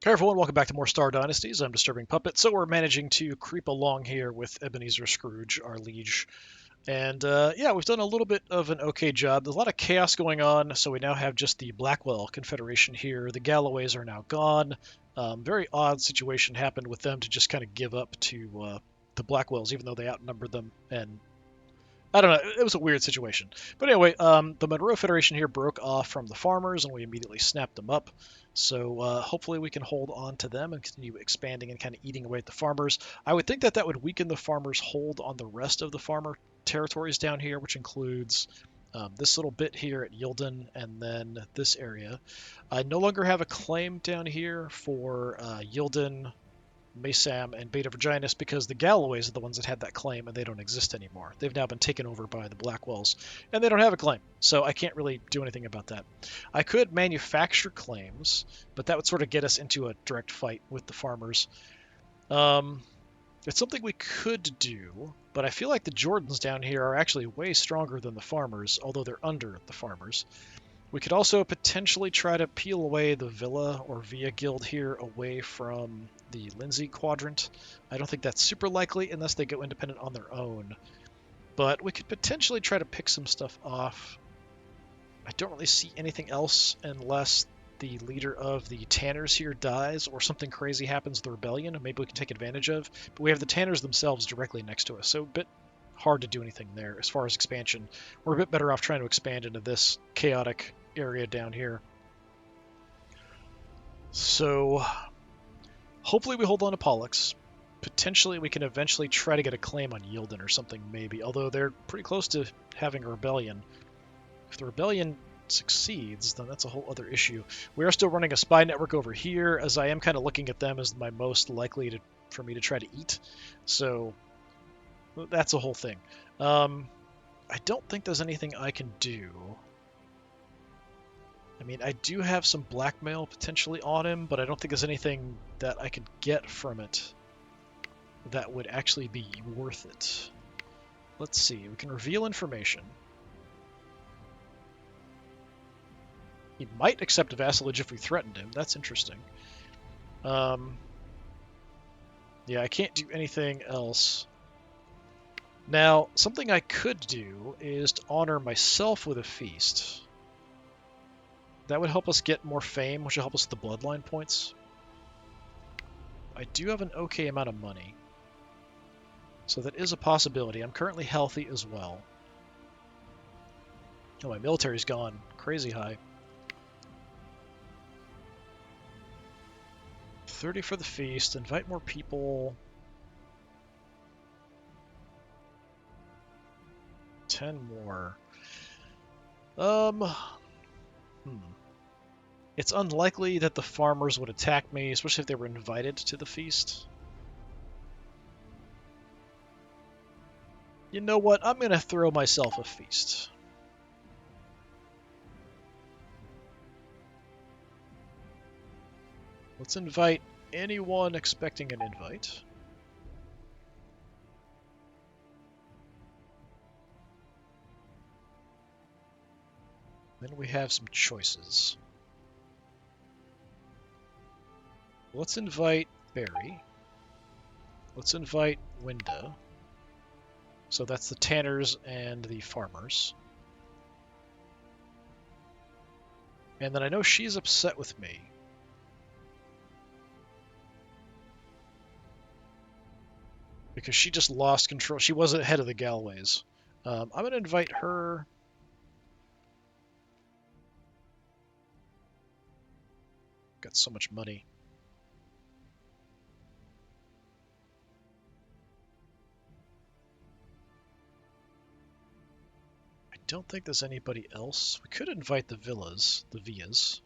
Hey everyone, welcome back to more Star Dynasties. I'm DisturbingPuppet. So we're managing to creep along here with Ebenezer Scrooge, our liege. And yeah, we've done a little bit of an okay job. There's a lot of chaos going on, so we now have just the Blackwell Confederation here. The Galloways are now gone. Very odd situation happened with them to just kind of give up to the Blackwells, even though they outnumbered them. And I don't know, it was a weird situation. But anyway, the Monroe Federation here broke off from the farmers, and we immediately snapped them up. So hopefully we can hold on to them and continue expanding and kind of eating away at the farmers. I would think that that would weaken the farmers' hold on the rest of the farmer territories down here, which includes this little bit here at Yilden and then this area. I no longer have a claim down here for Yilden, Mesam, and Beta Virginis because the Galloways are the ones that had that claim and they don't exist anymore. They've now been taken over by the Blackwells and they don't have a claim, so I can't really do anything about that. I could manufacture claims, but that would sort of get us into a direct fight with the farmers. It's something we could do, but I feel like the Jordans down here are actually way stronger than the farmers, although they're under the farmers. We could also potentially try to peel away the Villa or Via Guild here away from the Lindsay quadrant. I don't think that's super likely unless they go independent on their own. But we could potentially try to pick some stuff off. I don't really see anything else unless the leader of the Tanners here dies or something crazy happens to the rebellion, and maybe we can take advantage of. But we have the Tanners themselves directly next to us, so a bit hard to do anything there as far as expansion. We're a bit better off trying to expand into this chaotic area down here. So hopefully we hold on to Pollux. Potentially we can eventually try to get a claim on Yilden or something maybe, although they're pretty close to having a rebellion. If the rebellion succeeds, then that's a whole other issue. We are still running a spy network over here, as I am kind of looking at them as my most likely for me to try to eat. So that's a whole thing. I don't think there's anything I can do. I mean, I do have some blackmail potentially on him, but I don't think there's anything that I could get from it that would actually be worth it. Let's see. We can reveal information. He might accept vassalage if we threatened him. That's interesting. Yeah, I can't do anything else. Now, something I could do is to honor myself with a feast. That would help us get more fame, which will help us with the bloodline points. I do have an okay amount of money. So that is a possibility. I'm currently healthy as well. Oh, my military's gone crazy high. 30 for the feast. Invite more people. 10 more. It's unlikely that the farmers would attack me, especially if they were invited to the feast. You know what? I'm going to throw myself a feast. Let's invite anyone expecting an invite. Then we have some choices. Let's invite Barry. Let's invite Winda. So that's the Tanners and the farmers. And then I know she's upset with me. Because she just lost control. She was ahead of the Galways. I'm going to invite her. Got so much money. I don't think there's anybody else. We could invite the Villas, the Villas.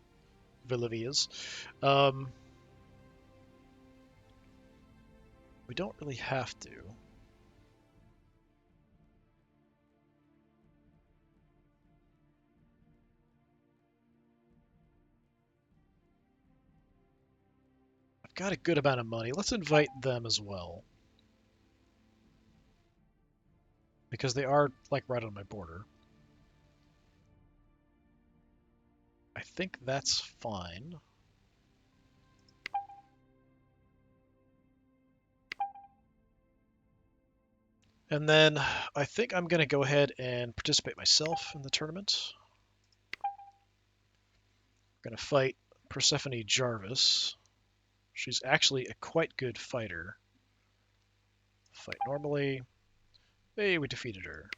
We don't really have to. I've got a good amount of money. Let's invite them as well. Because they are, like, right on my border. I think that's fine. And then I think I'm going to go ahead and participate myself in the tournament. I'm going to fight Persephone Jarvis. She's actually a quite good fighter. Fight normally. Hey, we defeated her.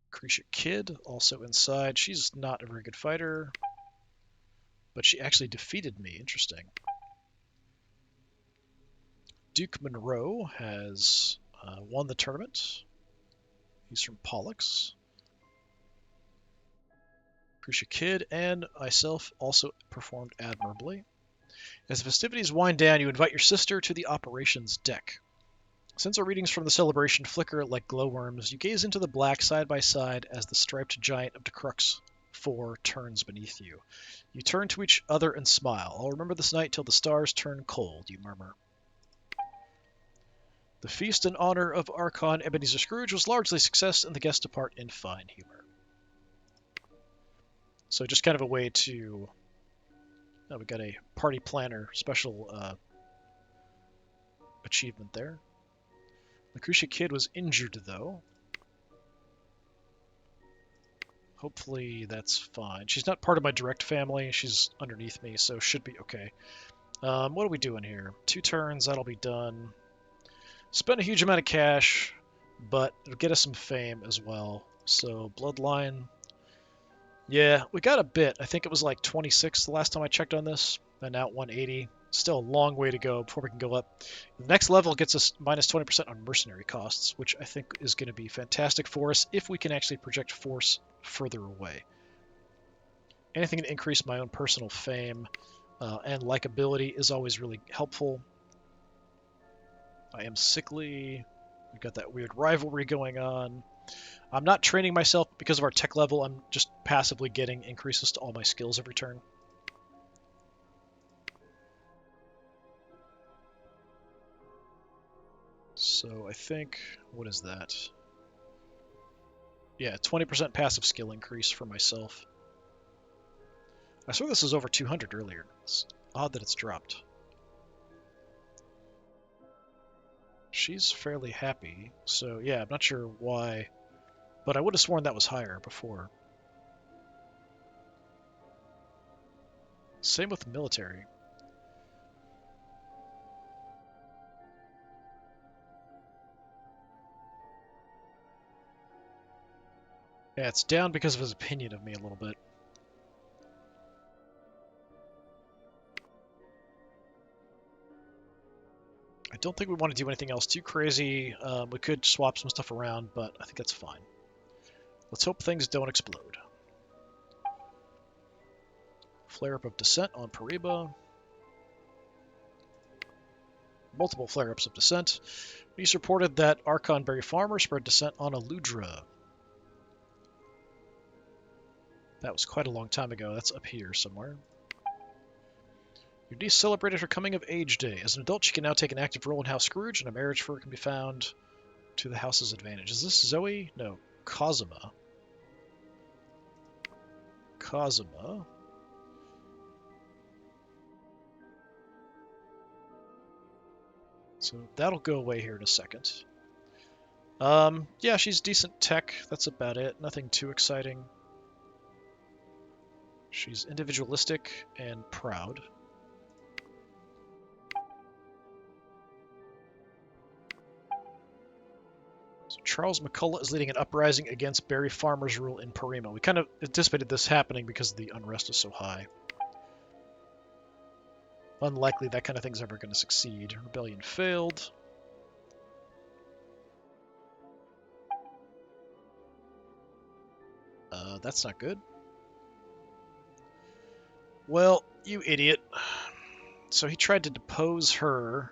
Crusader Kid, also inside. She's not a very good fighter, but she actually defeated me. Interesting. Duke Monroe has won the tournament. He's from Pollux. Crusader Kid and myself also performed admirably. As the festivities wind down, you invite your sister to the operations deck. Since our readings from the celebration flicker like glowworms, you gaze into the black side by side as the striped giant of the Crux 4 turns beneath you. You turn to each other and smile. I'll remember this night till the stars turn cold, you murmur. The feast in honor of Archon Ebenezer Scrooge was largely a success, and the guests depart in fine humor. So just kind of a way to... Oh, we got a party planner special achievement there. The Crucia Kid was injured, though. Hopefully that's fine. She's not part of my direct family. She's underneath me, so should be okay. What are we doing here? 2 turns, that'll be done. Spend a huge amount of cash, but it'll get us some fame as well. So, Bloodline. Yeah, we got a bit. I think it was like 26 the last time I checked on this, and now 180. Still a long way to go before we can go up. The next level gets us minus 20% on mercenary costs, which I think is going to be fantastic for us if we can actually project force further away. Anything to increase my own personal fame and likability is always really helpful. I am sickly. We've got that weird rivalry going on. I'm not training myself because of our tech level. I'm just passively getting increases to all my skills every turn. So I think, what is that? Yeah, 20% passive skill increase for myself. I saw this was over 200 earlier. It's odd that it's dropped. She's fairly happy, so yeah, I'm not sure why, but I would have sworn that was higher before. Same with military. Yeah, it's down because of his opinion of me a little bit. I don't think we want to do anything else too crazy. We could swap some stuff around, but I think that's fine. Let's hope things don't explode. Flare-up of Descent on Paribas. Multiple flare-ups of Descent. He's reported that Archonberry Farmer spread Descent on Aludra. That was quite a long time ago. That's up here somewhere. Your niece celebrated her coming-of-age day. As an adult, she can now take an active role in House Scrooge, and a marriage for her can be found to the house's advantage. Is this Zoe? No, Cosima. Cosima. So that'll go away here in a second. Yeah, she's decent tech. That's about it. Nothing too exciting. She's individualistic and proud. So Charles McCullough is leading an uprising against Barry Farmer's rule in Parima. We kind of anticipated this happening because the unrest is so high. Unlikely that kind of thing's ever going to succeed. Rebellion failed. That's not good. Well, you idiot. So he tried to depose her.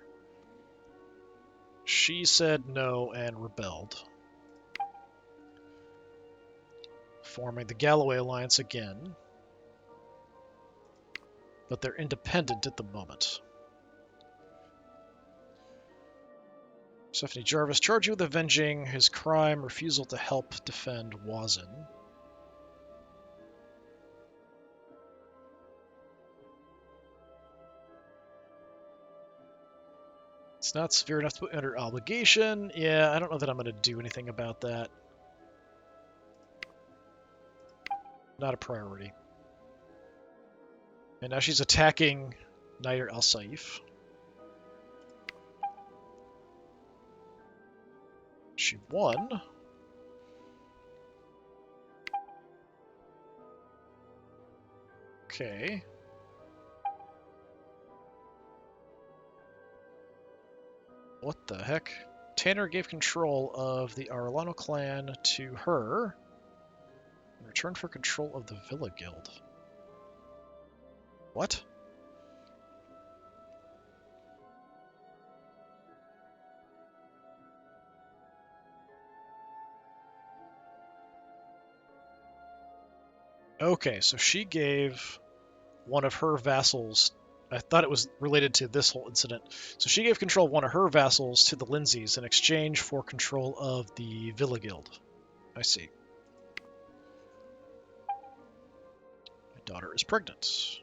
She said no and rebelled. Forming the Galloway Alliance again. But they're independent at the moment. Stephanie Jarvis charged you with avenging his crime, refusal to help defend Wazin. It's not severe enough to put under obligation. Yeah, I don't know that I'm going to do anything about that. Not a priority. And now she's attacking Nadir al-Saif. She won. Okay. What the heck? Tanner gave control of the Arellano clan to her in return for control of the Villa Guild. What? Okay, so she gave one of her vassals. I thought it was related to this whole incident. So she gave control of one of her vassals to the Lindsays in exchange for control of the Villa Guild. I see. My daughter is pregnant.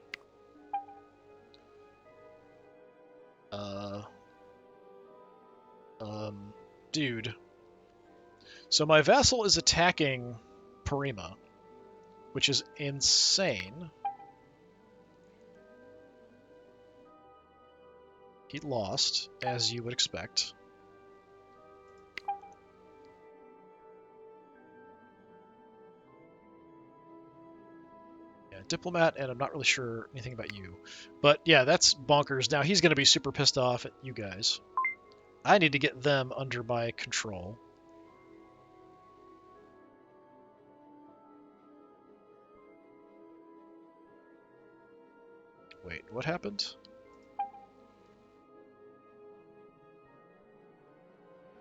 Dude. So my vassal is attacking Parima, which is insane. He lost, as you would expect. Yeah, diplomat, and I'm not really sure anything about you. But yeah, that's bonkers. Now he's going to be super pissed off at you guys. I need to get them under my control. Wait, what happened?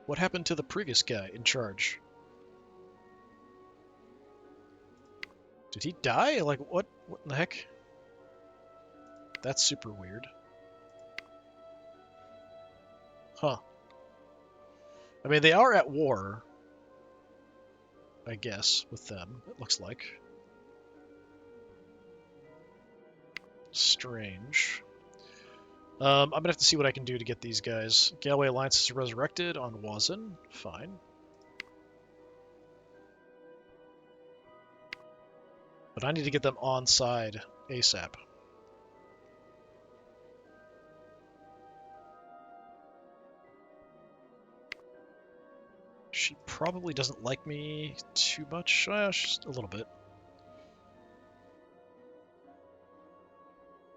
What happened to the previous guy in charge? Did he die? Like, what in the heck? That's super weird. Huh. I mean, they are at war, I guess, with them, it looks like. Strange. I'm gonna have to see what I can do to get these guys. Galway Alliance is resurrected on Wazin. Fine. But I need to get them on side ASAP. She probably doesn't like me too much. Just a little bit.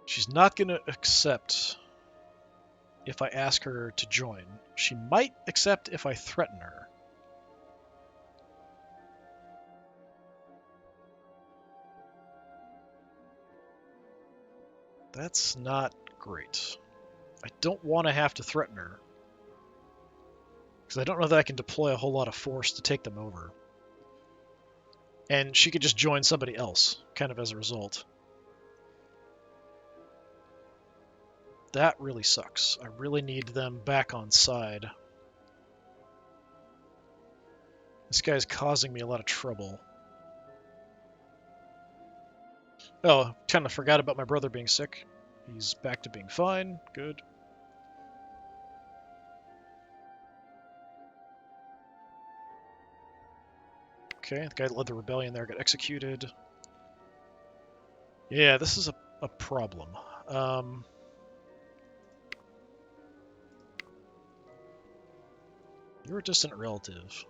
She's not going to accept if I ask her to join. She might accept if I threaten her. That's not great. I don't want to have to threaten her, because I don't know that I can deploy a whole lot of force to take them over. And she could just join somebody else, kind of as a result. That really sucks. I really need them back on side. This guy's causing me a lot of trouble. Oh, kind of forgot about my brother being sick. He's back to being fine. Good. Okay, the guy that led the rebellion there got executed. Yeah, this is a problem. You're a distant relative.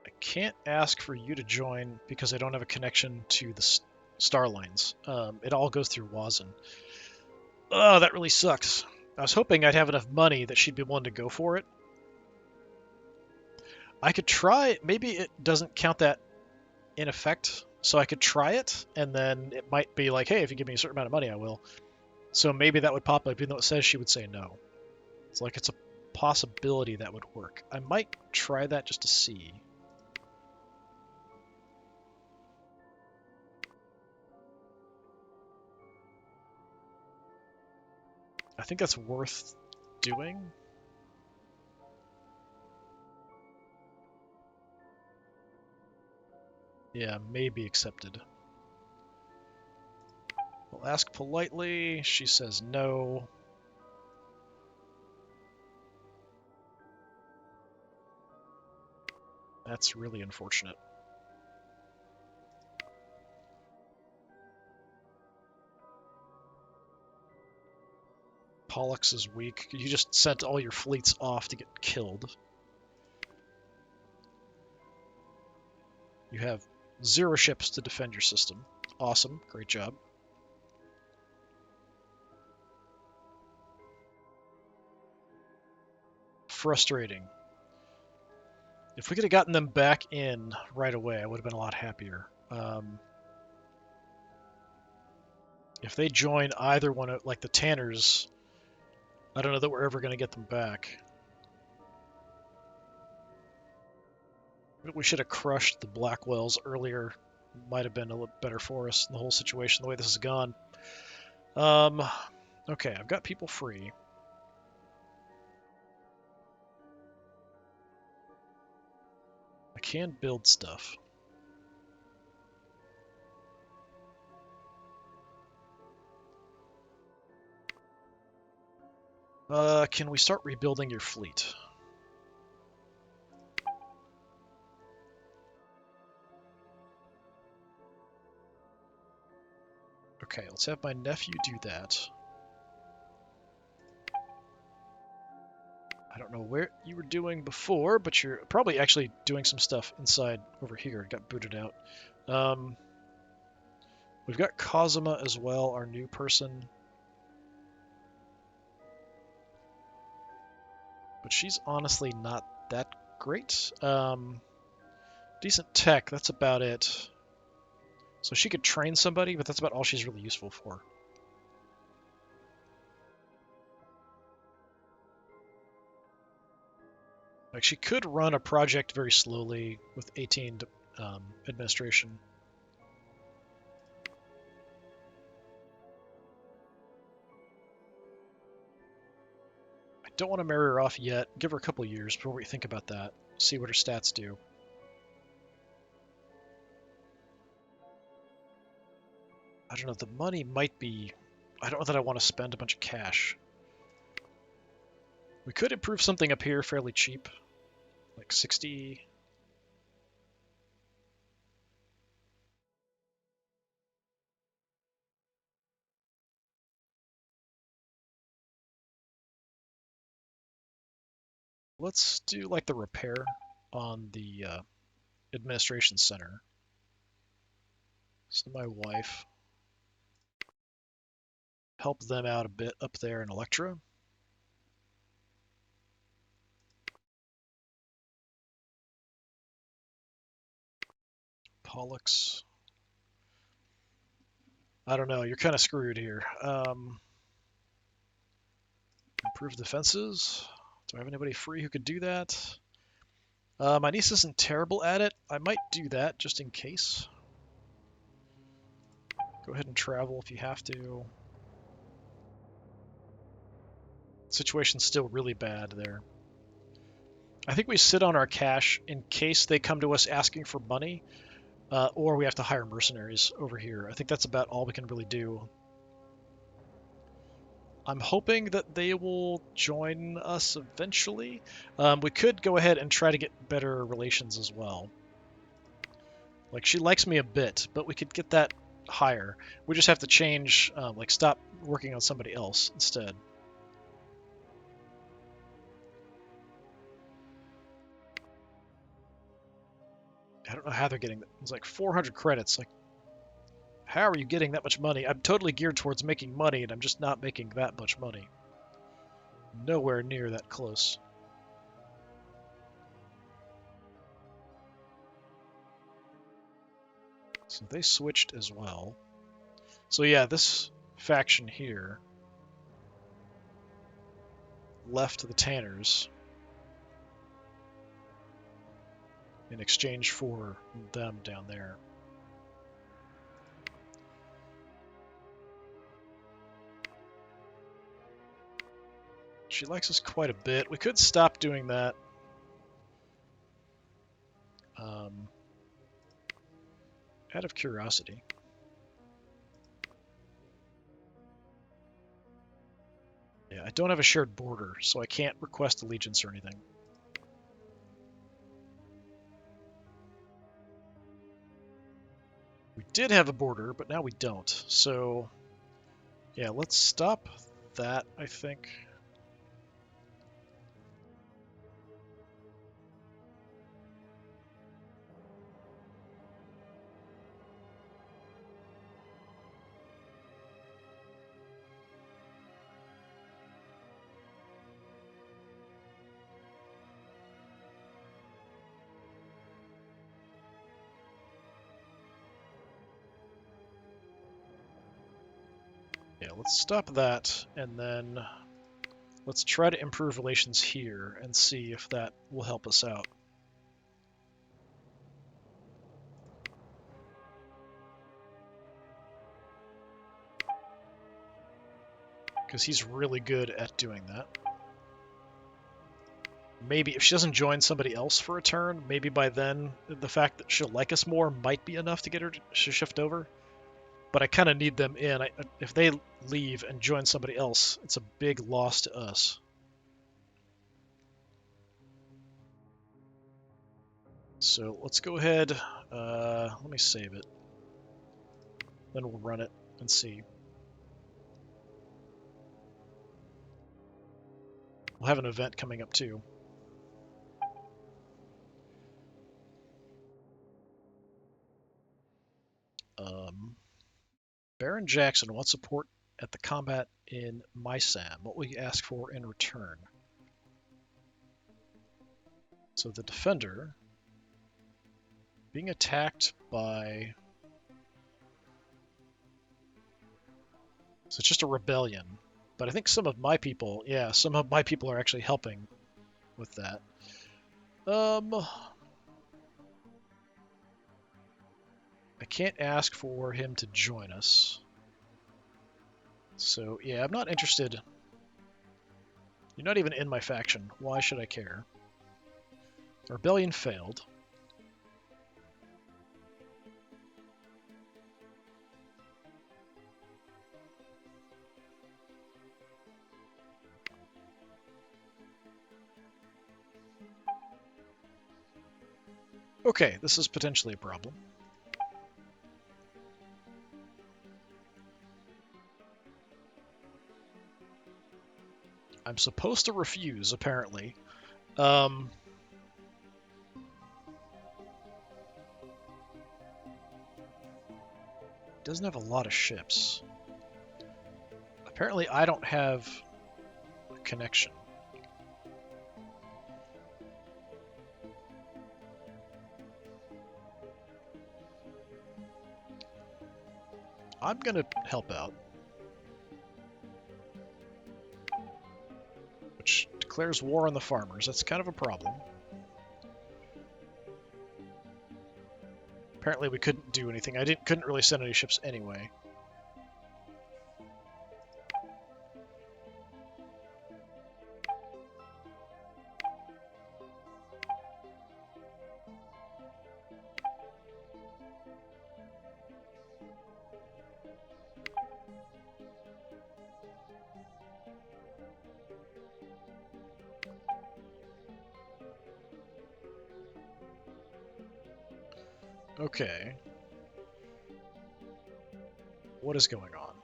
I can't ask for you to join because I don't have a connection to the star lines. It all goes through Wazin. Oh, that really sucks. I was hoping I'd have enough money that she'd be willing to go for it. I could try. Maybe it doesn't count that in effect, so I could try it, and then it might be like, hey, if you give me a certain amount of money, I will. So maybe that would pop up, even though it says she would say no. It's like it's a possibility that would work. I might try that just to see. I think that's worth doing. Yeah, may be accepted. We'll ask politely. She says no. That's really unfortunate. Pollux is weak. You just sent all your fleets off to get killed. You have 0 ships to defend your system. Awesome. Great job. Frustrating. If we could have gotten them back in right away, I would have been a lot happier. If they join either one of, like the Tanners, I don't know that we're ever going to get them back. We should have crushed the Blackwells earlier. Might have been a little better for us in the whole situation, the way this has gone. Okay, I've got people free. I can build stuff. Can we start rebuilding your fleet? Okay, let's have my nephew do that. I don't know where you were doing before, but you're probably actually doing some stuff inside over here. It got booted out. We've got Cosima as well, our new person. But she's honestly not that great. Decent tech, that's about it. So she could train somebody, but that's about all she's really useful for. Like, she could run a project very slowly with 18 administration. I don't want to marry her off yet. Give her a couple years before we think about that. See what her stats do. I don't know, the money might be... I don't know that I want to spend a bunch of cash. We could improve something up here fairly cheap. Like 60... Let's do like the repair on the administration center. So my wife, help them out a bit up there in Electra. Pollux. I don't know, you're kind of screwed here. Improve defenses. Do I have anybody free who could do that? My niece isn't terrible at it. I might do that just in case. Go ahead and travel if you have to. Situation's still really bad there. I think we sit on our cash in case they come to us asking for money, or we have to hire mercenaries over here. I think that's about all we can really do. I'm hoping that they will join us eventually. We could go ahead and try to get better relations as well. Like, she likes me a bit, but we could get that higher. We just have to change, like, stop working on somebody else instead. I don't know how they're getting that. It's like 400 credits. Like, how are you getting that much money? I'm totally geared towards making money, and I'm just not making that much money. Nowhere near that close. So they switched as well. So yeah, this faction here left the Tanners in exchange for them down there. She likes us quite a bit. We could stop doing that. Out of curiosity. don't have a shared border, so I can't request allegiance or anything. We did have a border, but now we don't. So, yeah, let's stop that, I think. Yeah, let's stop that, and then let's try to improve relations here and see if that will help us out. Because he's really good at doing that. Maybe if she doesn't join somebody else for a turn, maybe by then the fact that she'll like us more might be enough to get her to shift over. But I kind of need them in. If they leave and join somebody else, it's a big loss to us. So let's go ahead. Let me save it. Then we'll run it and see. We'll have an event coming up too. Baron Jackson wants support at the combat in Mysam. What will you ask for in return? So the defender being attacked by... So it's just a rebellion. But I think some of my people, yeah, some of my people are actually helping with that. I can't ask for him to join us. So, yeah, I'm not interested. You're not even in my faction. Why should I care? The rebellion failed. Okay, this is potentially a problem. I'm supposed to refuse, apparently. Doesn't have a lot of ships. Apparently I don't have a connection. I'm gonna help out. Which declares war on the farmers. That's kind of a problem. Apparently we couldn't do anything. Couldn't really send any ships anyway. Okay. What is going on?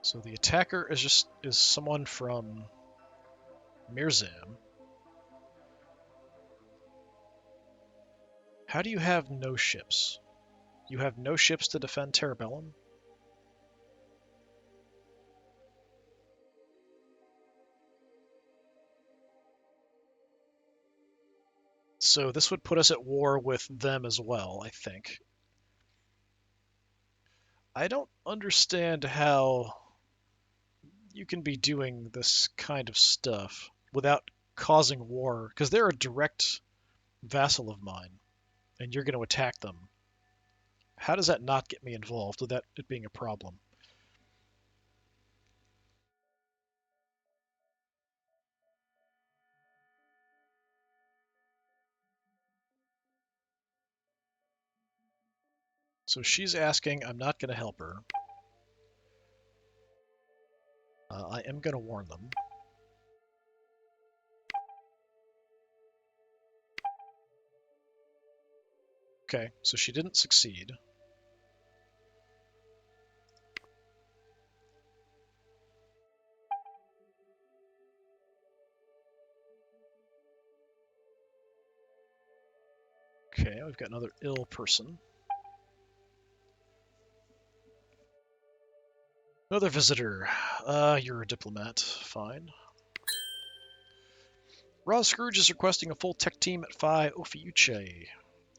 So the attacker is someone from Mirzam. How do you have no ships? You have no ships to defend Terabellum? So this would put us at war with them as well, I think. I don't understand how you can be doing this kind of stuff without causing war, because they're a direct vassal of mine, and you're going to attack them. How does that not get me involved without it being a problem? So she's asking, I'm not going to help her. I am going to warn them. Okay, so she didn't succeed. Okay, we've got another ill person. Another visitor. You're a diplomat. Fine. Raw Scrooge is requesting a full tech team at Phi Ophiuchi.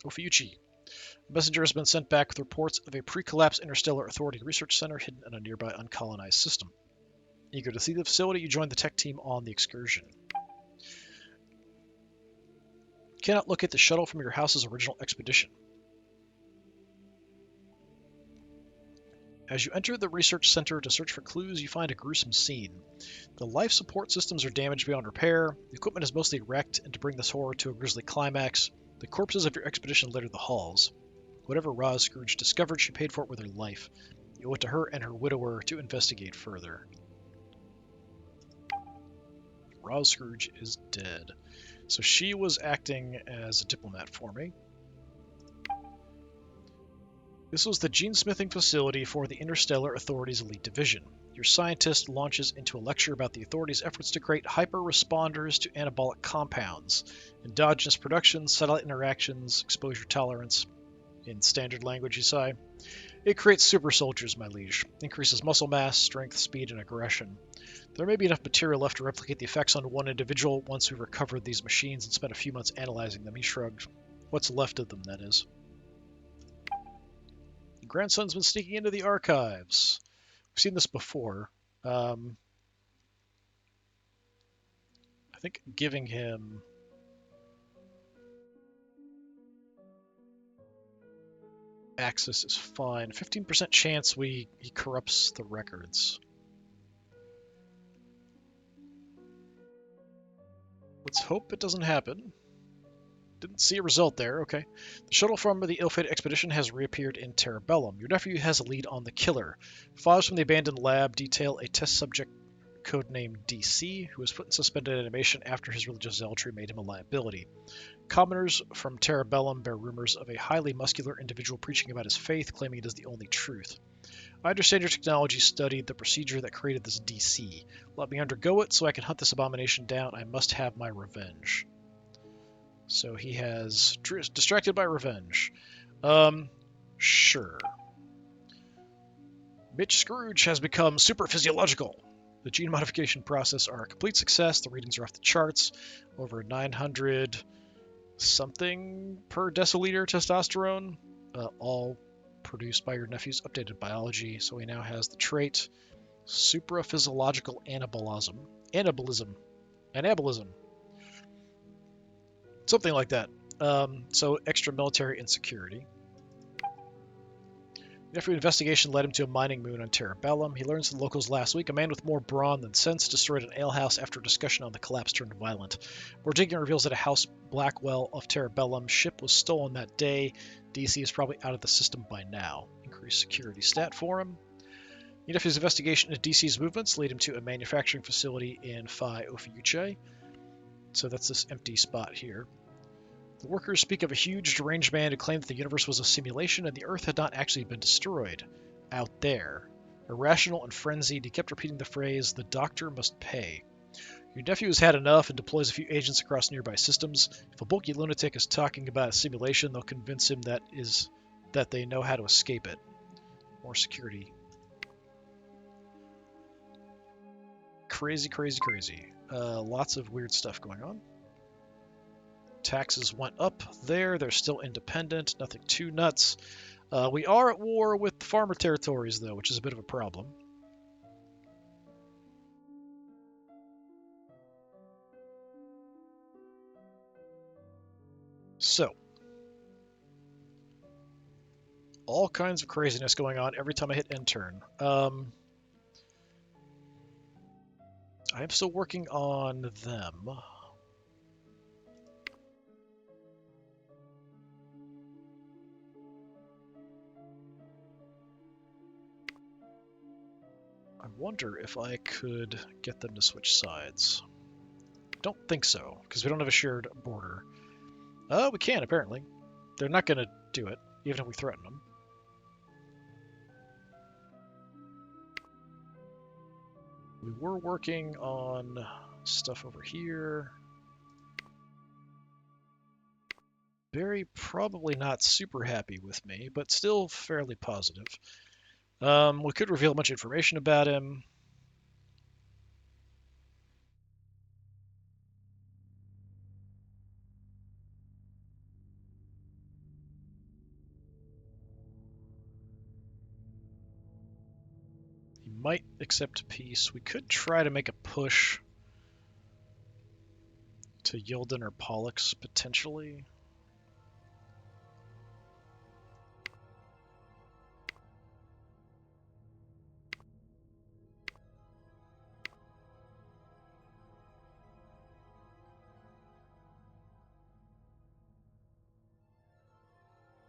A messenger has been sent back with reports of a pre-collapse interstellar authority research center hidden in a nearby uncolonized system. Eager to see the facility, you join the tech team on the excursion. Cannot locate the shuttle from your house's original expedition. As you enter the research center to search for clues, you find a gruesome scene. The life support systems are damaged beyond repair, the equipment is mostly wrecked, and to bring this horror to a grisly climax, the corpses of your expedition litter the halls. Whatever Roz Scrooge discovered, she paid for it with her life. You owe it to her and her widower to investigate further. Roz Scrooge is dead. So she was acting as a diplomat for me. This was the gene-smithing facility for the Interstellar Authority's elite division. Your scientist launches into a lecture about the Authority's efforts to create hyper-responders to anabolic compounds, endogenous production, satellite interactions, exposure tolerance. In standard language, you say. It creates super soldiers, my liege. Increases muscle mass, strength, speed, and aggression. There may be enough material left to replicate the effects on one individual once we've recovered these machines and spent a few months analyzing them. He shrugged. What's left of them, that is. The grandson's been sneaking into the archives. We've seen this before. I think giving him access is fine. 15% chance he corrupts the records. Let's hope it doesn't happen. Didn't see a result there. Okay. The shuttle from the ill-fated expedition has reappeared in Terrabellum. Your nephew has a lead on the killer. Files from the abandoned lab detail a test subject codenamed DC, who was put in suspended animation after his religious zealotry made him a liability. Commoners from Terrabellum bear rumors of a highly muscular individual preaching about his faith, claiming it is the only truth. I understand your technology studied the procedure that created this DC. Let me undergo it so I can hunt this abomination down. I must have my revenge. So he has distracted by revenge. Sure. Mitch Scrooge has become super physiological. The gene modification process are a complete success. The readings are off the charts. Over 900 something per deciliter testosterone. All produced by your nephew's updated biology. So he now has the trait supraphysiological anabolism. Something like that. So extra military insecurity. After investigation led him to a mining moon on Terrabellum, he learns from the locals last week a man with more brawn than sense destroyed an alehouse after a discussion on the collapse turned violent. More digging reveals that a House Blackwell of Terrabellum ship was stolen that day. DC is probably out of the system by now. Increased security stat for him. His investigation into DC's movements lead him to a manufacturing facility in Phi Ophiuchi. So that's this empty spot here. The workers speak of a huge deranged man who claimed that the universe was a simulation and the Earth had not actually been destroyed. Out there. Irrational and frenzied, he kept repeating the phrase, "The doctor must pay." Your nephew has had enough and deploys a few agents across nearby systems. If a bulky lunatic is talking about a simulation, they'll convince him that they know how to escape it. More security. Crazy, crazy, crazy. Lots of weird stuff going on. Taxes went up there. They're still independent. Nothing too nuts. We are at war with farmer territories, though, which is a bit of a problem. So, all kinds of craziness going on every time I hit end turn. I am still working on them. wonder if I could get them to switch sides. Don't think so, because we don't have a shared border. We can, apparently. They're not going to do it, even if we threaten them. We were working on stuff over here. Barry probably not super happy with me, but still fairly positive. We could reveal a bunch of information about him. He might accept peace. We could try to make a push to Yilden or Pollux, potentially.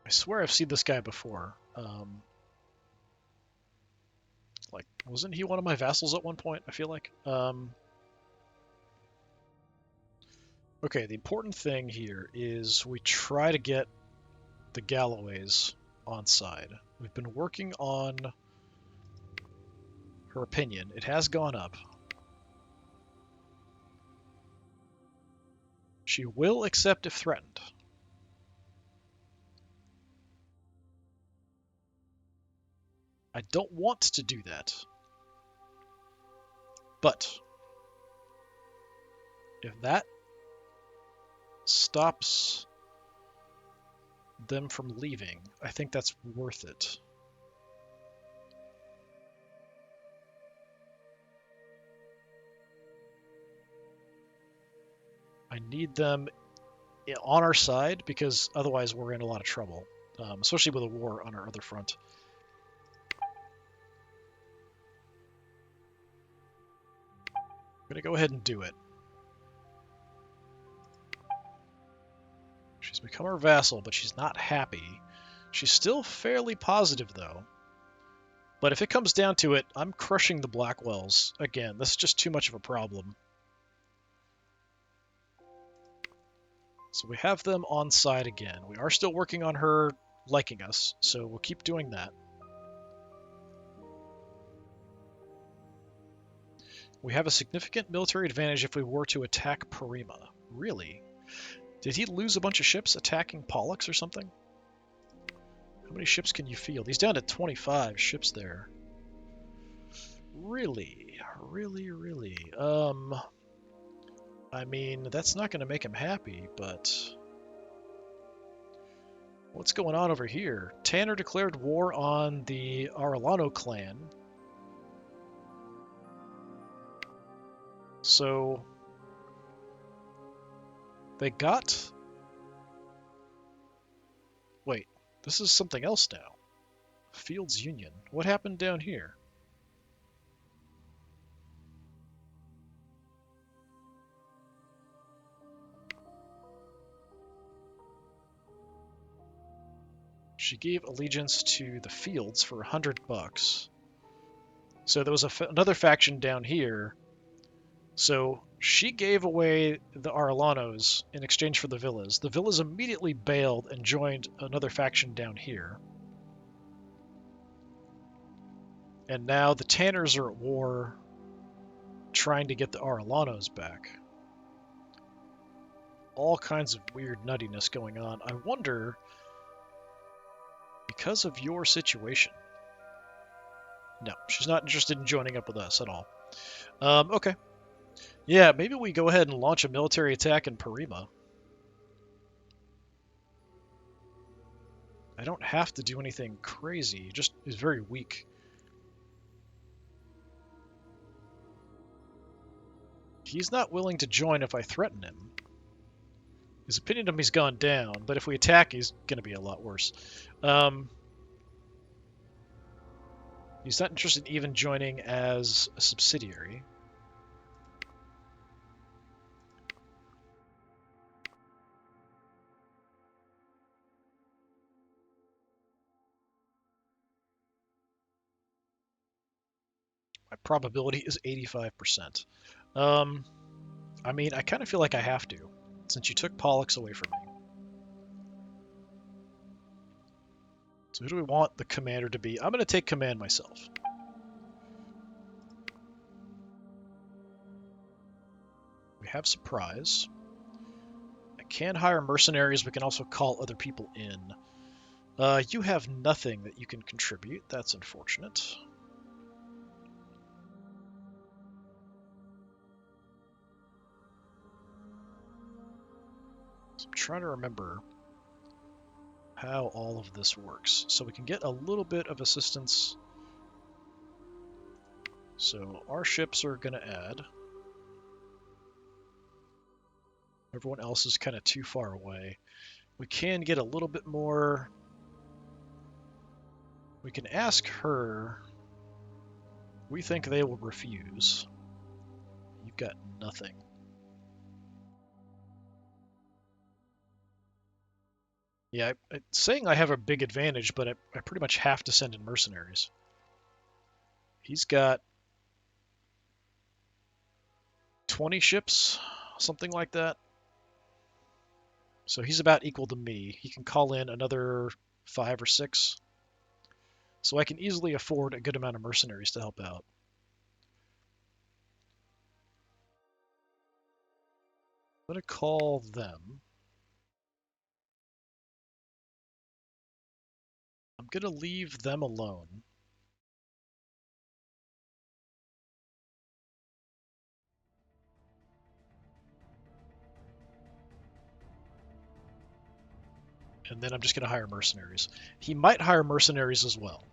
I swear I've seen this guy before. Like, wasn't he one of my vassals at one point, I feel like? Okay, the important thing here is we try to get the Galloways on side. We've been working on her opinion. It has gone up. She will accept if threatened. I don't want to do that. But if that stops them from leaving, I think that's worth it. I need them on our side because otherwise we're in a lot of trouble, especially with a war on our other front. I'm going to go ahead and do it. She's become our vassal, but she's not happy. She's still fairly positive, though. But if it comes down to it, I'm crushing the Blackwells. Again, this is just too much of a problem. So we have them on side again. We are still working on her liking us, so we'll keep doing that. We have a significant military advantage if we were to attack Parima. Really? Did he lose a bunch of ships attacking Pollux or something? How many ships can you field? He's down to 25 ships there. Really? Really? I mean, that's not going to make him happy, but... What's going on over here? Tanner declared war on the Arellano clan. So... They got... Wait, this is something else now. Fields Union. What happened down here? She gave allegiance to the Fields for $100. So there was another faction down here. So she gave away the Arellanos in exchange for the Villas. The Villas immediately bailed and joined another faction down here. And now the Tanners are at war trying to get the Arellanos back. All kinds of weird nuttiness going on. I wonder, because of your situation... No, she's not interested in joining up with us at all. Okay. Yeah, maybe we go ahead and launch a military attack in Parima. I don't have to do anything crazy, just is very weak. He's not willing to join if I threaten him. His opinion of me's gone down, but if we attack, he's going to be a lot worse. He's not interested in even joining as a subsidiary. My probability is 85%. Um, I mean, I kind of feel like I have to, since you took Pollux away from me. So who do we want the commander to be? I'm going to take command myself. We have surprise. I can hire mercenaries. We can also call other people in. You have nothing that you can contribute. That's unfortunate. So I'm trying to remember how all of this works. So we can get a little bit of assistance. So our ships are going to add. Everyone else is kind of too far away. We can get a little bit more. We can ask her. We think they will refuse. You've got nothing. Yeah, saying I have a big advantage, but I pretty much have to send in mercenaries. He's got 20 ships, something like that. So he's about equal to me. He can call in another 5 or 6. So I can easily afford a good amount of mercenaries to help out. I'm going to call them. I'm going to leave them alone. And then I'm just going to hire mercenaries. He might hire mercenaries as well.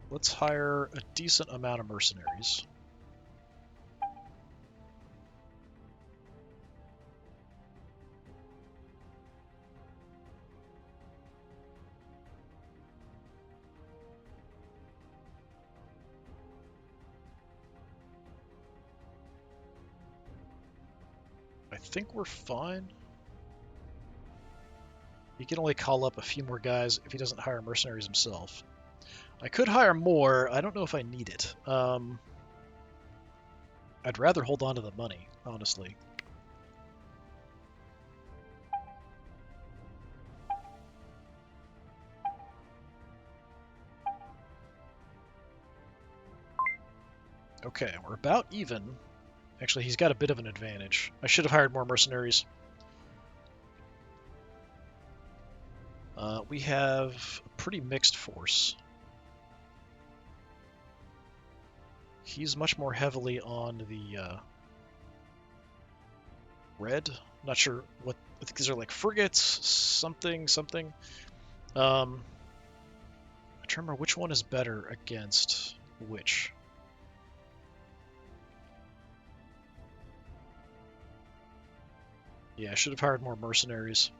Let's hire a decent amount of mercenaries. I think we're fine. He can only call up a few more guys if he doesn't hire mercenaries himself. I could hire more. I don't know if I need it. I'd rather hold on to the money, honestly. Okay, we're about even. Actually, he's got a bit of an advantage. I should have hired more mercenaries. We have a pretty mixed force. He's much more heavily on the red. Not sure what. I think these are like frigates, something. I'm trying to remember which one is better against which. Yeah, I should have hired more mercenaries.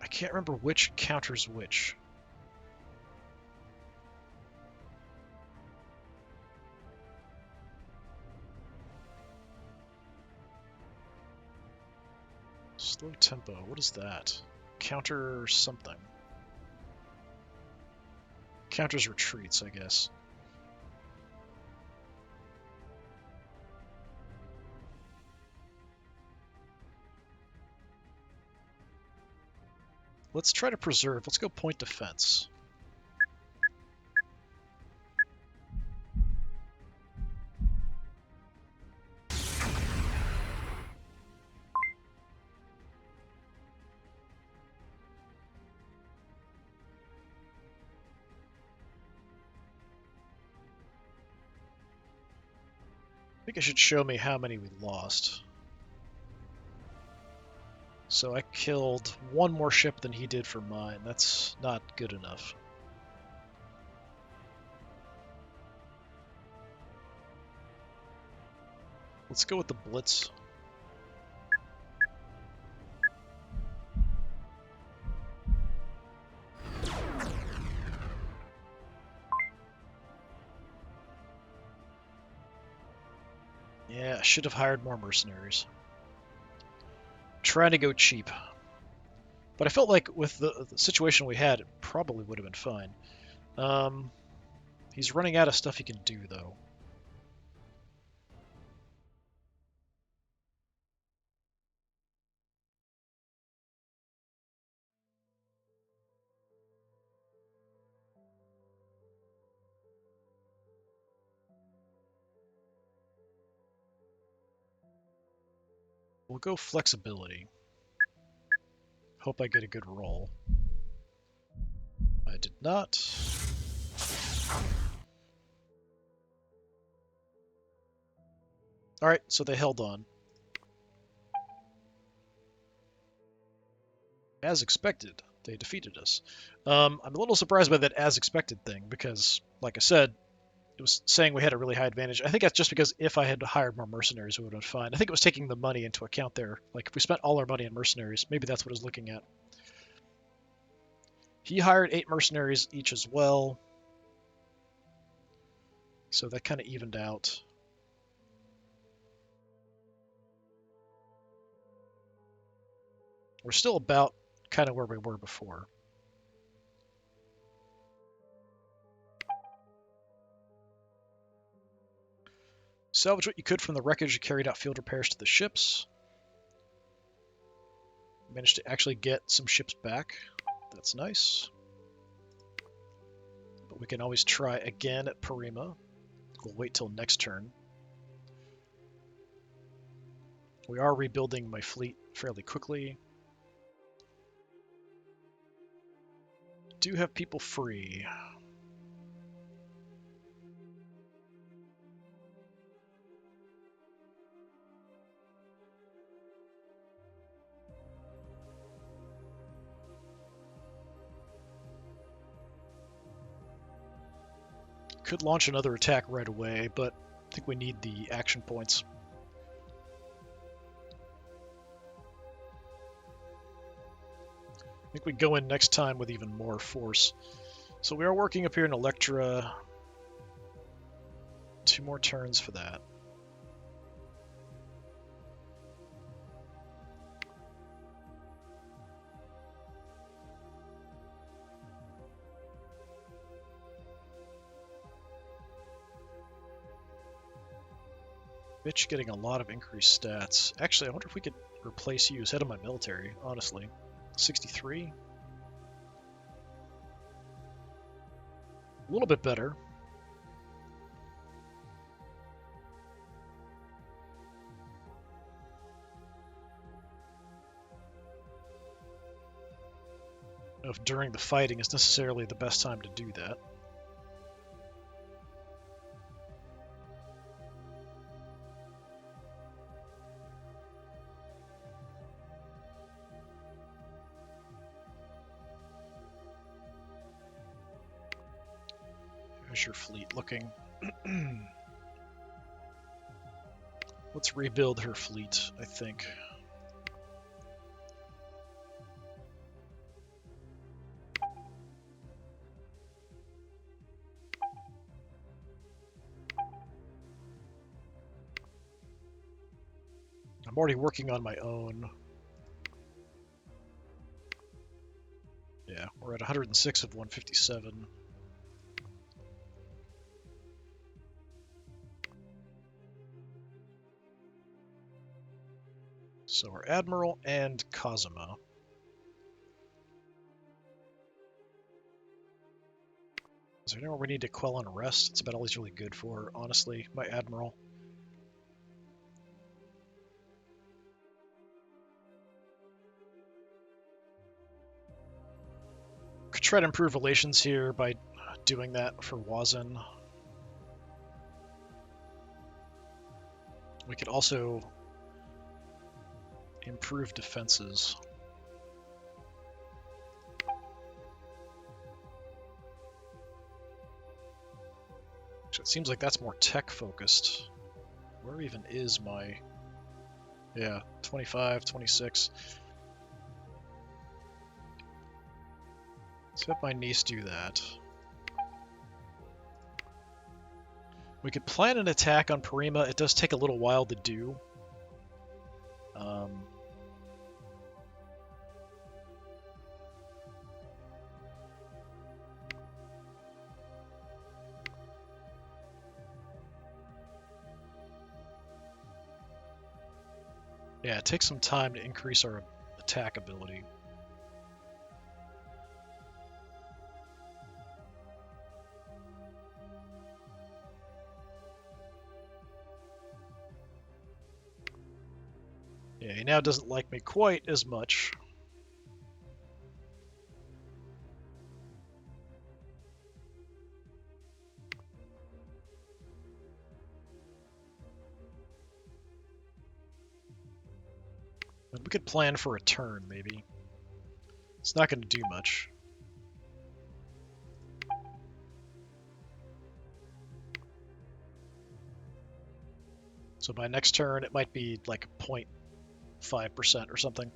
I can't remember which counters which. Slow tempo, what is that? Counter something. Counters retreats, I guess. Let's try to preserve. Let's go point defense. I think it should show me how many we lost. So I killed one more ship than he did for mine. That's not good enough. Let's go with the Blitz. Yeah, I should have hired more mercenaries. Trying to go cheap. But I felt like with the situation we had, it probably would have been fine. He's running out of stuff he can do, though. We'll go flexibility. Hope I get a good roll. I did not. Alright, so they held on. As expected, they defeated us. I'm a little surprised by that as expected thing, because, like I said, it was saying we had a really high advantage. I think that's just because if I had hired more mercenaries, it would have been fine. I think it was taking the money into account there. Like, if we spent all our money on mercenaries, maybe that's what I was looking at. He hired 8 mercenaries each as well, so that kind of evened out. We're still about kind of where we were before. Salvage what you could from the wreckage. You carried out field repairs to the ships. Managed to actually get some ships back. That's nice. But we can always try again at Parima. We'll wait till next turn. We are rebuilding my fleet fairly quickly. Do have people free. Could launch another attack right away, but I think we need the action points. I think we go in next time with even more force. So we are working up here in Electra. 2 more turns for that. Bitch getting a lot of increased stats. Actually, I wonder if we could replace you as head of my military, honestly. 63? A little bit better. I don't know if during the fighting is necessarily the best time to do that. How's your fleet looking? Let's rebuild her fleet, I think. I'm already working on my own. Yeah, we're at 106 of 157. So we're Admiral and Cosima. Is there anywhere we need to quell unrest? It's about all he's really good for, honestly, my Admiral. Could try to improve relations here by doing that for Wazin. We could also improve defenses. Actually, it seems like that's more tech focused. Where even is my... Yeah, 25, 26. Let's have my niece do that. We could plan an attack on Parima. It does take a little while to do. Yeah, it takes some time to increase our attack ability. Yeah, he now doesn't like me quite as much. But we could plan for a turn, maybe. It's not going to do much. So by next turn, it might be like 0.5% or something.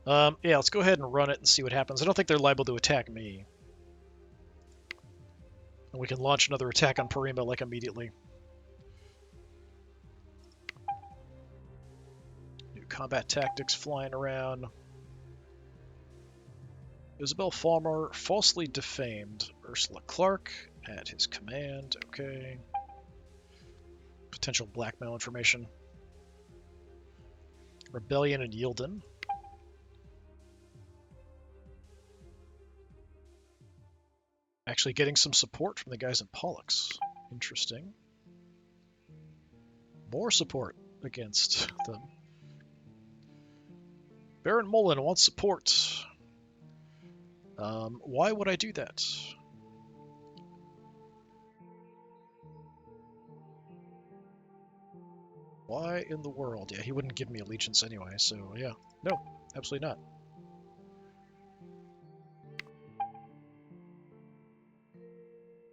Yeah, let's go ahead and run it and see what happens. I don't think they're liable to attack me. And we can launch another attack on Parima, like, immediately. New combat tactics flying around. Isabel Falmer falsely defamed Ursula Clark at his command. Okay. Potential blackmail information. Rebellion in Yilden. Actually getting some support from the guys in Pollux. Interesting. More support against them. Baron Mullen wants support. Why would I do that? Why in the world? Yeah, he wouldn't give me allegiance anyway, so yeah. No, absolutely not.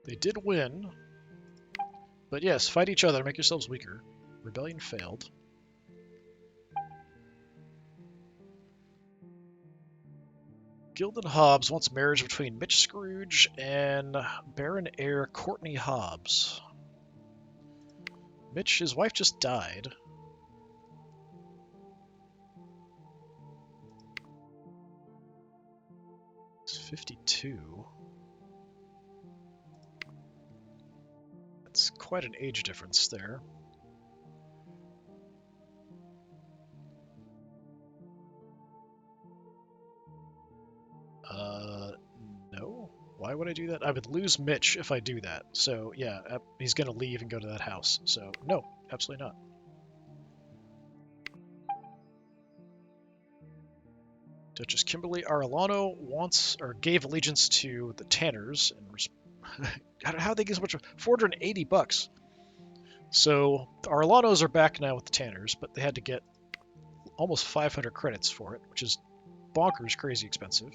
They did win. But yes, fight each other, make yourselves weaker. Rebellion failed. Gildan Hobbs wants marriage between Mitch Scrooge and Baron Heir Courtney Hobbs. Mitch, his wife just died. It's 52. That's quite an age difference there. No. Why would I do that? I would lose Mitch if I do that. So, yeah, he's going to leave and go to that house. So, no, absolutely not. Duchess Kimberly Arellano wants, or gave allegiance to the Tanners. And how they get so much? $480. So, the Arellanos are back now with the Tanners, but they had to get almost 500 credits for it, which is bonkers crazy expensive.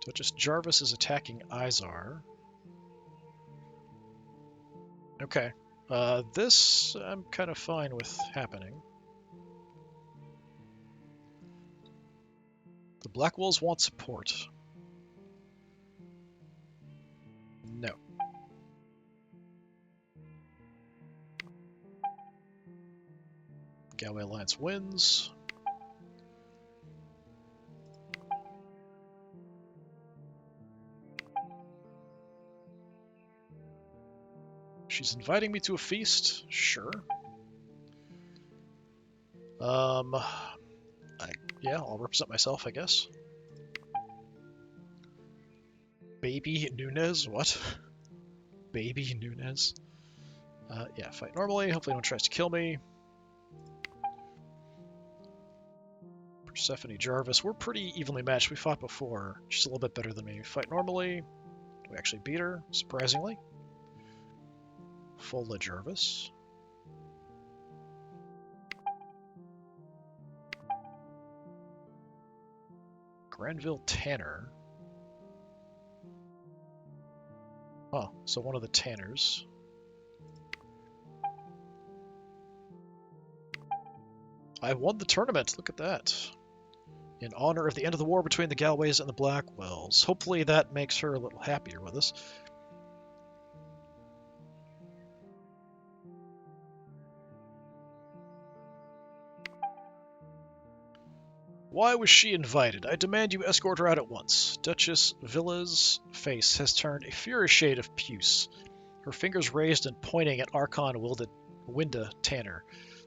Duchess Jarvis is attacking Izar. Okay. This I'm kind of fine with happening. The Black Wolves want support. No. Galway Alliance wins. She's inviting me to a feast? Sure. Yeah, I'll represent myself, I guess. Baby Nunez? What? Baby Nunez? Yeah, fight normally. Hopefully no one tries to kill me. Persephone Jarvis. We're pretty evenly matched. We fought before. She's a little bit better than me. Fight normally. We actually beat her, surprisingly. Fola Jarvis. Granville Tanner. Oh, so one of the Tanners. I won the tournament. Look at that. In honor of the end of the war between the Galways and the Blackwells. Hopefully that makes her a little happier with us. Why was she invited? I demand you escort her out at once. Duchess Villa's face has turned a furious shade of puce, her fingers raised and pointing at Archon Winda Tanner.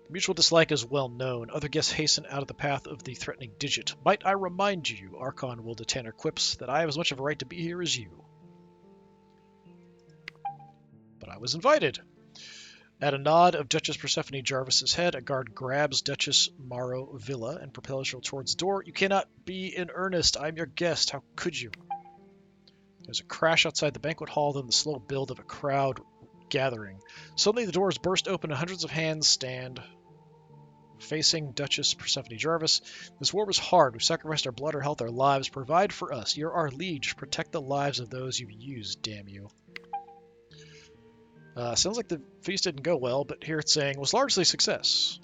The mutual dislike is well known. Other guests hasten out of the path of the threatening digit. Might I remind you, Archon Wilda Tanner quips, that I have as much of a right to be here as you. But I was invited. At a nod of Duchess Persephone Jarvis's head, a guard grabs Duchess Maro Villa and propels her towards the door. You cannot be in earnest. I'm your guest. How could you? There's a crash outside the banquet hall, then the slow build of a crowd gathering. Suddenly the doors burst open and hundreds of hands stand facing Duchess Persephone Jarvis. This war was hard. We've sacrificed our blood, our health, our lives. Provide for us. You're our liege. Protect the lives of those you've used, damn you. Sounds like the feast didn't go well, but here it's saying was largely a success.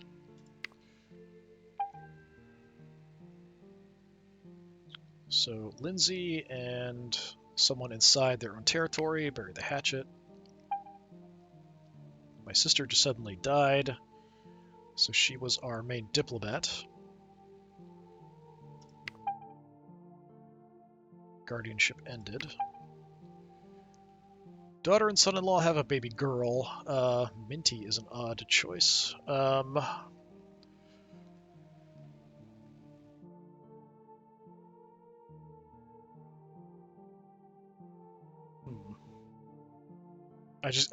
So Lindsay and someone inside their own territory buried the hatchet. My sister just suddenly died, so she was our main diplomat. Guardianship ended. Daughter and son-in-law have a baby girl. Minty is an odd choice. I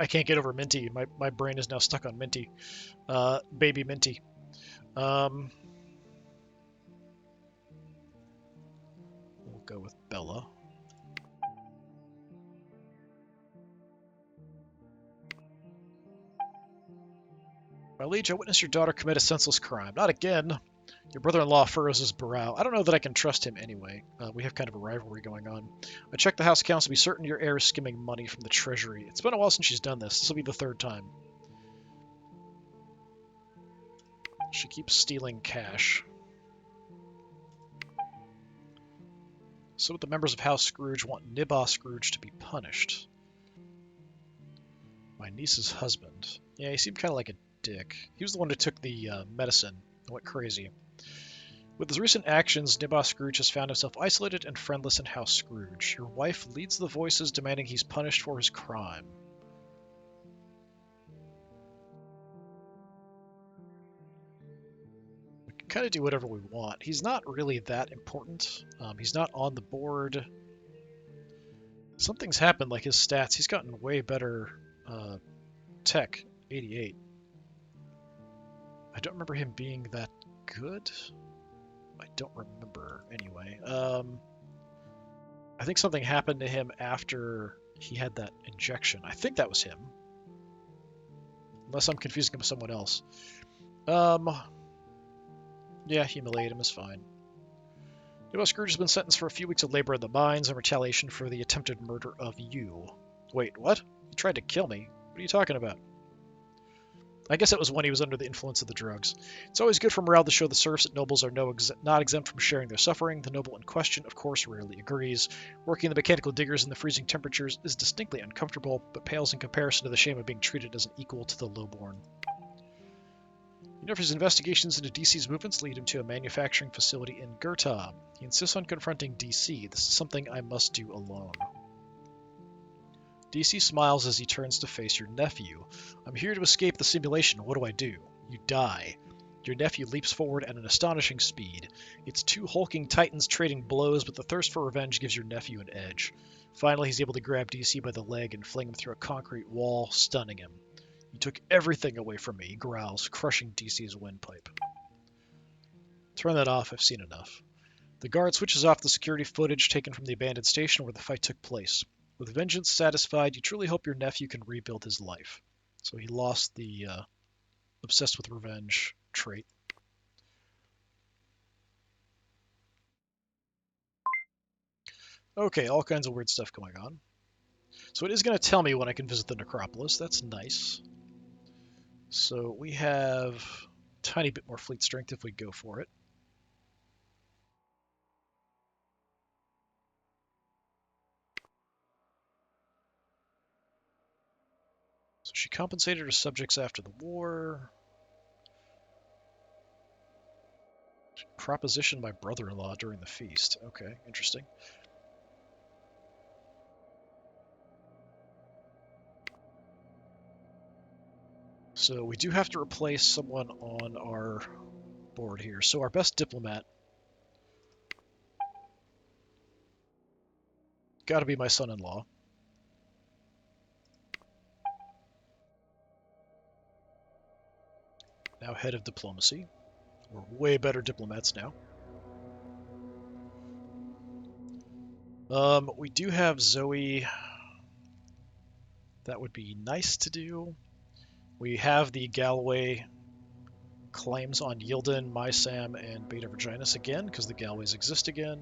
can't get over Minty. My brain is now stuck on Minty. Baby Minty. We'll go with Bella. My liege, I witnessed your daughter commit a senseless crime. Not again. Your brother-in-law furrows his brow. I don't know that I can trust him anyway. We have kind of a rivalry going on. I checked the house accounts to be certain your heir is skimming money from the treasury. It's been a while since she's done this. This will be the third time. She keeps stealing cash. So the members of House Scrooge want Nibba Scrooge to be punished. My niece's husband. Yeah, he seemed kind of like a dick. He was the one who took the medicine and went crazy. With his recent actions, Nibba Scrooge has found himself isolated and friendless in House Scrooge. Your wife leads the voices demanding he's punished for his crime. We can kind of do whatever we want. He's not really that important. He's not on the board. Something's happened, like his stats. He's gotten way better tech, 88. I don't remember him being that good. I don't remember anyway. I think something happened to him after he had that injection. I think that was him. Unless I'm confusing him with someone else. Yeah, humiliate him is fine. Nibba Scrooge has been sentenced for a few weeks of labor in the mines in retaliation for the attempted murder of you. Wait, what? He tried to kill me? What are you talking about? I guess it was when he was under the influence of the drugs. It's always good for morale to show the serfs that nobles are not exempt from sharing their suffering. The noble in question, of course, rarely agrees. Working the mechanical diggers in the freezing temperatures is distinctly uncomfortable, but pales in comparison to the shame of being treated as an equal to the lowborn. You know, if his investigations into DC's movements lead him to a manufacturing facility in Gurta. He insists on confronting DC. This is something I must do alone. DC smiles as he turns to face your nephew. I'm here to escape the simulation. What do? You die. Your nephew leaps forward at an astonishing speed. It's two hulking titans trading blows, but the thirst for revenge gives your nephew an edge. Finally, he's able to grab DC by the leg and fling him through a concrete wall, stunning him. You took everything away from me, he growls, crushing DC's windpipe. Turn that off, I've seen enough. The guard switches off the security footage taken from the abandoned station where the fight took place. With vengeance satisfied, you truly hope your nephew can rebuild his life. So he lost the obsessed with revenge trait. Okay, all kinds of weird stuff going on. So it is going to tell me when I can visit the necropolis. That's nice. So we have a tiny bit more fleet strength if we go for it. So she compensated her subjects after the war. Proposition my brother-in-law during the feast. Okay, interesting. So we do have to replace someone on our board here. So our best diplomat got to be my son-in-law. Now head of diplomacy. We're way better diplomats now. We do have Zoe. That would be nice to do. We have the Galway claims on Yilden, Mysam, and Beta Virginis again, because the Galways exist again.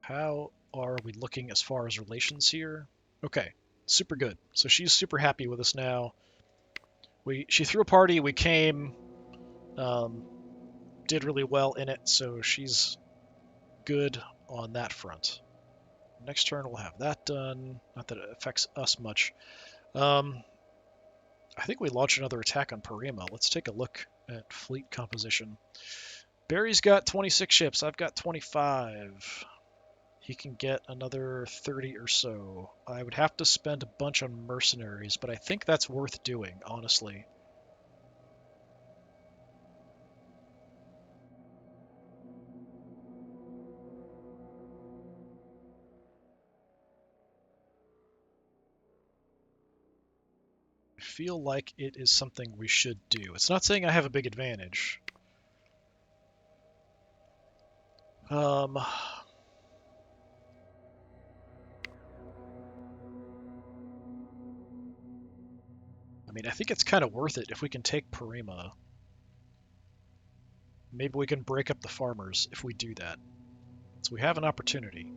How are we looking as far as relations here? Okay, super good. So she's super happy with us now. She threw a party, we came, did really well in it, so she's good on that front. Next turn we'll have that done. Not that it affects us much. I think we launch another attack on Parima. Let's take a look at fleet composition. Barry's got 26 ships. I've got 25. He can get another 30 or so. I would have to spend a bunch on mercenaries, but I think that's worth doing, honestly. I feel like it is something we should do. It's not saying I have a big advantage. I mean, I think it's kind of worth it if we can take Parima. Maybe we can break up the farmers if we do that. So we have an opportunity.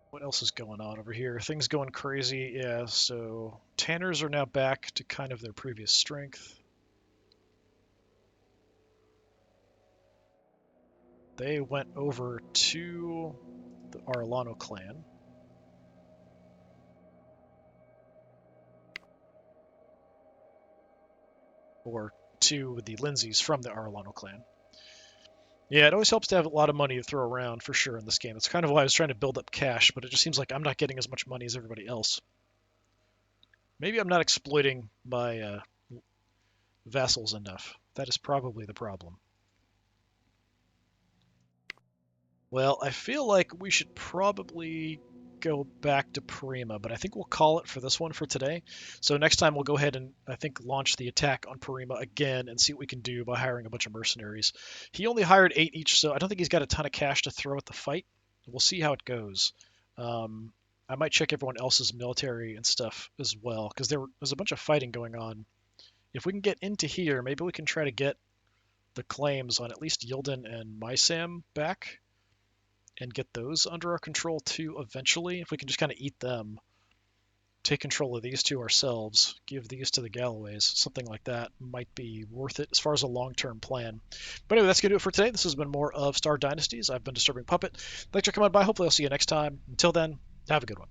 What else is going on over here? Things going crazy. Yeah, so Tanners are now back to kind of their previous strength. They went over to the Arlano clan. Or to the Lindsays from the Arlano clan. Yeah, it always helps to have a lot of money to throw around for sure in this game. That's kind of why I was trying to build up cash, but it just seems like I'm not getting as much money as everybody else. Maybe I'm not exploiting my vassals enough. That is probably the problem. Well, I feel like we should probably go back to Parima, but I think we'll call it for this one for today. So next time we'll go ahead and I think launch the attack on Parima again and see what we can do by hiring a bunch of mercenaries. He only hired 8 each, so I don't think he's got a ton of cash to throw at the fight. We'll see how it goes. I might check everyone else's military and stuff as well, because there's a bunch of fighting going on. If we can get into here, maybe we can try to get the claims on at least Yilden and Mysam back and get those under our control too eventually. If we can just kind of eat them, take control of these two ourselves, give these to the Galloways, something like that might be worth it as far as a long-term plan. But anyway, that's going to do it for today. This has been more of Star Dynasties. I've been Disturbing Puppet. Thanks for coming by. Hopefully I'll see you next time. Until then, have a good one.